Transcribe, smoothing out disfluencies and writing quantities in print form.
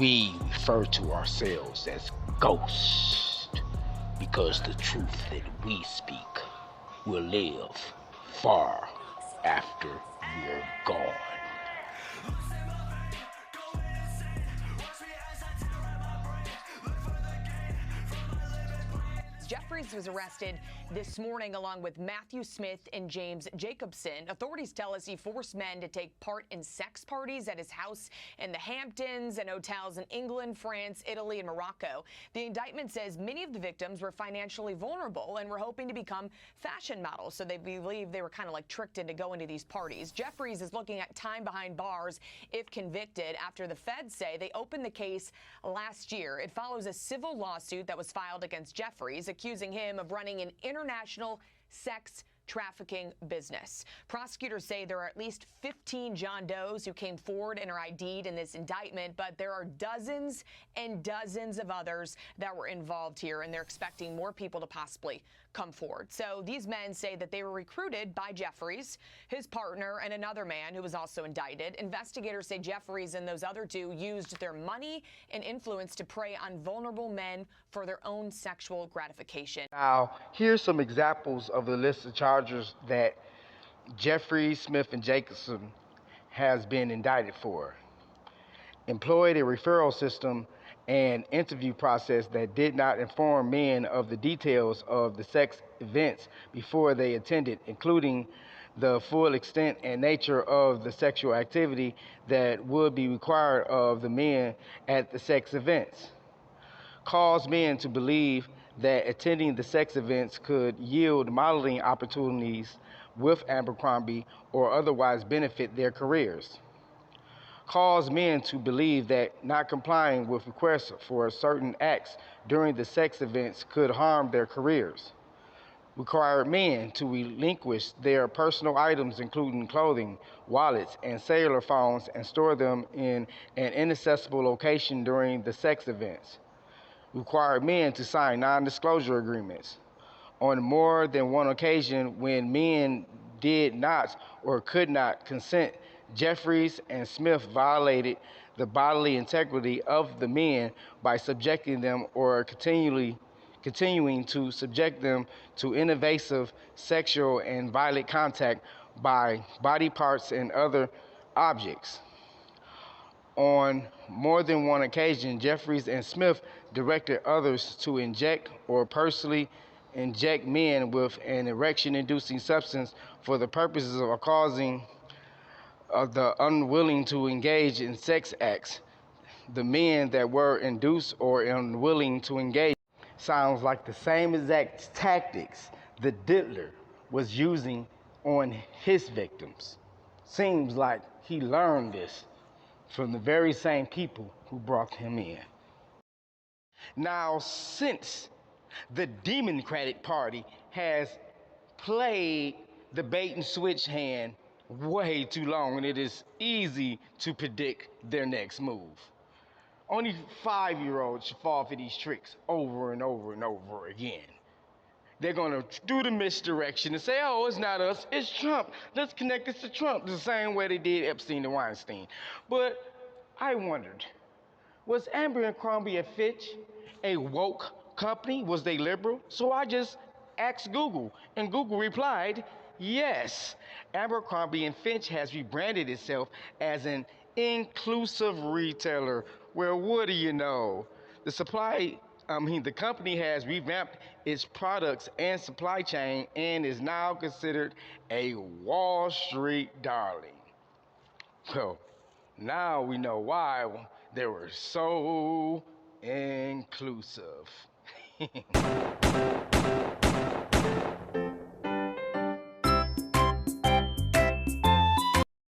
We refer to ourselves as ghosts because the truth that we speak will live far after we're gone. Jeffries was arrested this morning along with Matthew Smith and James Jacobson. Authorities tell us he forced men to take part in sex parties at his house in the Hamptons and hotels in England, France, Italy, and Morocco. The indictment says many of the victims were financially vulnerable and were hoping to become fashion models, so they believe they were kind of like tricked into going to these parties. Jeffries is looking at time behind bars if convicted after the feds say they opened the case last year. It follows a civil lawsuit that was filed against Jeffries, accusing him of running an international sex trafficking business. Prosecutors say there are at least 15 John Does who came forward and are ID'd in this indictment, but there are dozens and dozens of others that were involved here, and they're expecting more people to possibly come forward. So these men say that they were recruited by Jeffries, his partner, and another man who was also indicted. Investigators say Jeffries and those other two used their money and influence to prey on vulnerable men for their own sexual gratification. Now, here's some examples of the list of charges that Jeffries, Smith, and Jacobson has been indicted for. Employed a referral system and interview process that did not inform men of the details of the sex events before they attended, including the full extent and nature of the sexual activity that would be required of the men at the sex events. Caused men to believe that attending the sex events could yield modeling opportunities with Abercrombie or otherwise benefit their careers. Caused men to believe that not complying with requests for certain acts during the sex events could harm their careers. Required men to relinquish their personal items, including clothing, wallets, and cellular phones, and store them in an inaccessible location during the sex events. Required men to sign non-disclosure agreements. On more than one occasion, when men did not or could not consent, Jeffries and Smith violated the bodily integrity of the men by subjecting them or continuing to subject them to invasive sexual and violent contact by body parts and other objects. On more than one occasion, Jeffries and Smith directed others to inject or personally inject men with an erection-inducing substance for the purposes of causing the unwilling to engage in sex acts. The men that were induced or unwilling to engage sounds like the same exact tactics the diddler was using on his victims. Seems like he learned this from the very same people who brought him in. Now, since the Democratic Party has played the bait and switch hand way too long, and it is easy to predict their next move. Only 5-year-olds should fall for these tricks over and over and over again. They're gonna do the misdirection and say, oh, it's not us, it's Trump. Let's connect this to Trump, the same way they did Epstein and Weinstein. But I wondered, was Abercrombie and Fitch a woke company? Was they liberal? So I just asked Google, and Google replied, yes. Abercrombie and Fitch has rebranded itself as an inclusive retailer. Well, what do you know? The company has revamped its products and supply chain and is now considered a Wall Street darling. Well, now we know why they were so inclusive.